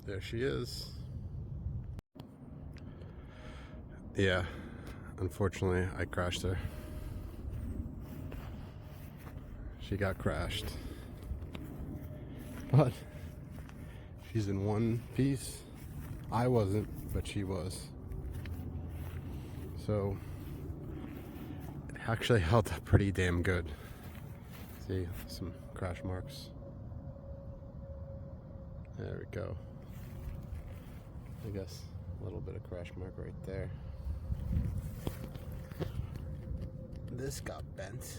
There she is. Yeah, unfortunately, I crashed her. She got crashed. But she's in one piece. I wasn't, but she was. So it actually held up pretty damn good. See, some crash marks. There we go. I guess a little bit of crash mark right there. This got bent.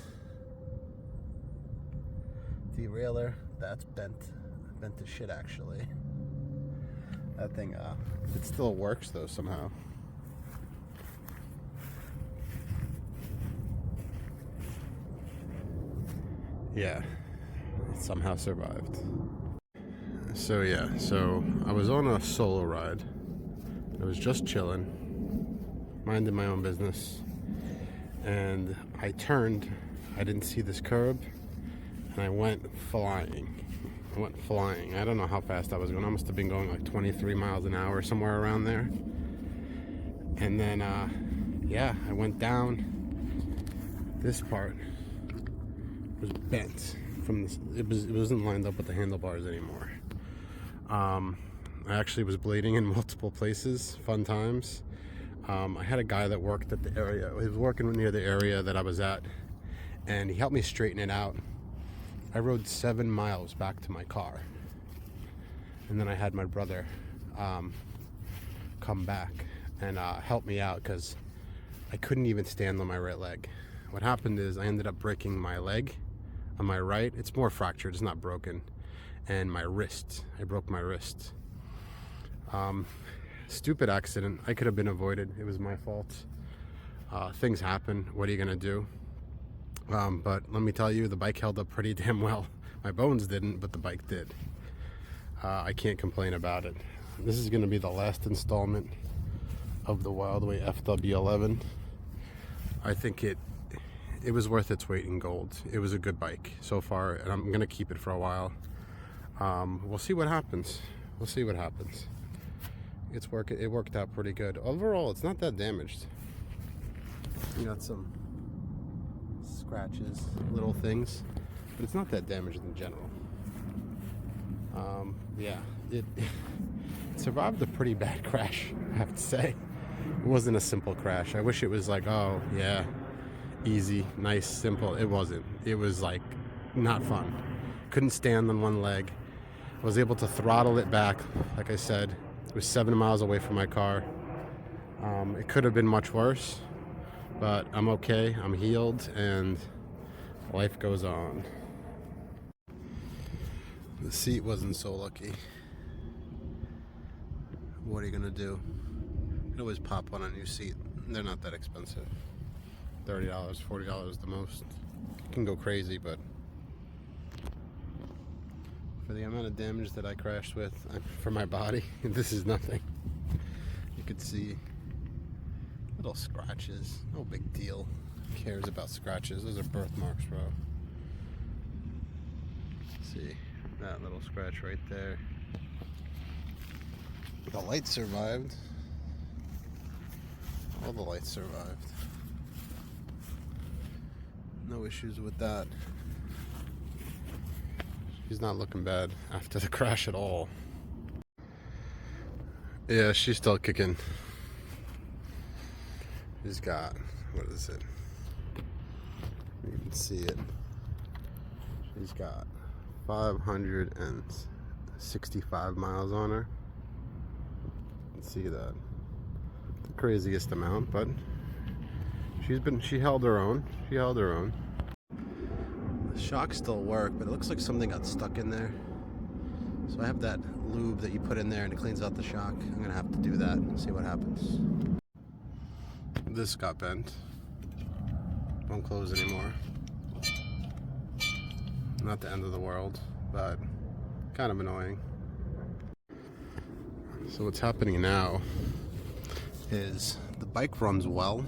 Derailleur, that's bent to shit actually. That thing, it still works though somehow. Yeah, it somehow survived. So yeah, so I was on a solo ride. I was just chilling, minding my own business, and I turned. I didn't see this curb, and I went flying. I don't know how fast I was going. I must have been going like 23 miles an hour, somewhere around there. And then, yeah, I went down. This part was bent from this. It wasn't lined up with the handlebars anymore. I actually was bleeding in multiple places. Fun times. I had a guy that worked at the area. He was working near the area that I was at, and he helped me straighten it out. I rode 7 miles back to my car, and then I had my brother come back and help me out because I couldn't even stand on my right leg. What happened is I ended up breaking my leg on my right. It's more fractured, it's not broken. And my wrist, I broke my wrist. Stupid accident. I could have been avoided. It was my fault. Things happen. What are you gonna do? But let me tell you, the bike held up pretty damn well. My bones didn't, but the bike did. I can't complain about it. This is gonna be the last installment of the Wildeway FW11. I think it was worth its weight in gold. It was a good bike so far, and I'm gonna keep it for a while. We'll see what happens. We'll see what happens. It worked out pretty good. Overall, it's not that damaged. You got some scratches, little things, but it's not that damaged in general. Yeah, it survived a pretty bad crash, I have to say. It wasn't a simple crash. I wish it was like, oh yeah, easy, nice, simple. It wasn't. It was like not fun. Couldn't stand on one leg. I was able to throttle it back. Like I said, it was 7 miles away from my car. It could have been much worse, but I'm okay. I'm healed, and life goes on. The seat wasn't so lucky. What are you gonna do? You can always pop on a new seat. They're not that expensive. $30, $40 the most. You can go crazy, but for the amount of damage that I crashed with for my body, this is nothing. You could see little scratches. No big deal. Who cares about scratches? Those are birthmarks, bro. See that little scratch right there. The lights survived. All the lights survived. No issues with that. She's not looking bad after the crash at all. Yeah, she's still kicking. She's got, what is it? You can see it. She's got 565 miles on her. You can see that. The craziest amount, but she held her own. She held her own. The shocks still work, but it looks like something got stuck in there. So I have that lube that you put in there and it cleans out the shock. I'm gonna have to do that and see what happens. This got bent. Won't close anymore. Not the end of the world, but kind of annoying. So what's happening now is the bike runs well.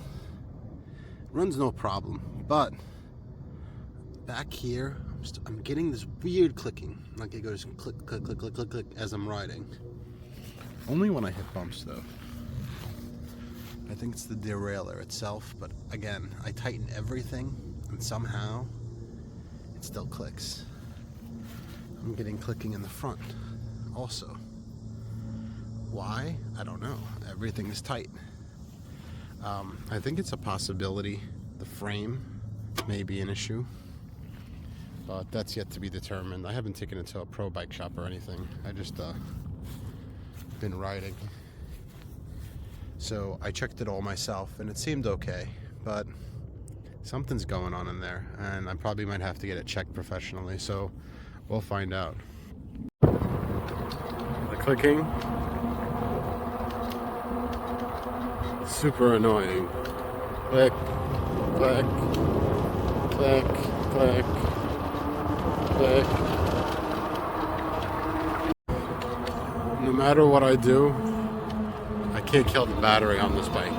Runs no problem, but back here, I'm getting this weird clicking. Like it goes click, click, click, click, click, click as I'm riding. Only when I hit bumps though. I think it's the derailleur itself, but again, I tighten everything and somehow it still clicks. I'm getting clicking in the front also. Why? I don't know. Everything is tight. I think it's a possibility the frame may be an issue, but that's yet to be determined. I haven't taken it to a pro bike shop or anything. I just been riding. So I checked it all myself and it seemed okay, but something's going on in there and I probably might have to get it checked professionally, so we'll find out. The clicking, super annoying. Click, click, click, click, click. No matter what I do, I can't kill the battery on this bike.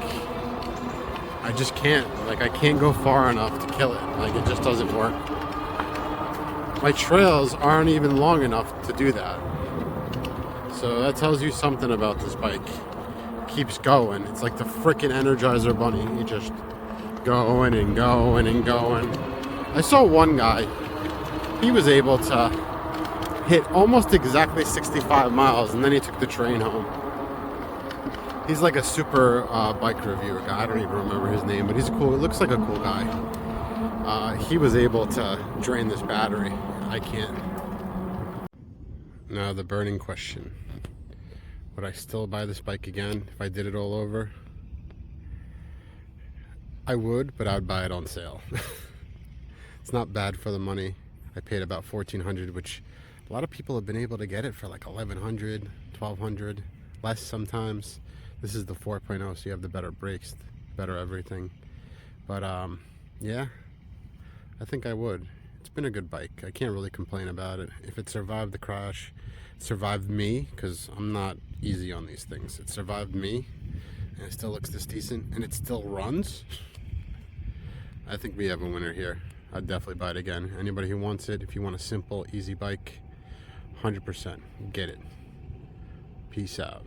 I just can't. Like, I can't go far enough to kill it. Like, it just doesn't work. My trails aren't even long enough to do that. So that tells you something about this bike. It keeps going. It's like the frickin' Energizer Bunny. You just going and going and going. I saw one guy. He was able to hit almost exactly 65 miles and then he took the train home. He's like a super bike reviewer guy. I don't even remember his name, but he's cool. It looks like a cool guy. He was able to drain this battery. I can't. Now the burning question. Would I still buy this bike again if I did it all over? I would, but I would buy it on sale. It's not bad for the money. I paid about $1,400, which a lot of people have been able to get it for like $1,100, $1,200, less sometimes. This is the 4.0, so you have the better brakes, better everything. But yeah, I think I would. It's been a good bike. I can't really complain about it. If it survived the crash, it survived me, because I'm not easy on these things. It survived me, and it still looks this decent, and it still runs. I think we have a winner here. I'd definitely buy it again. Anybody who wants it, if you want a simple, easy bike, 100%, get it. Peace out.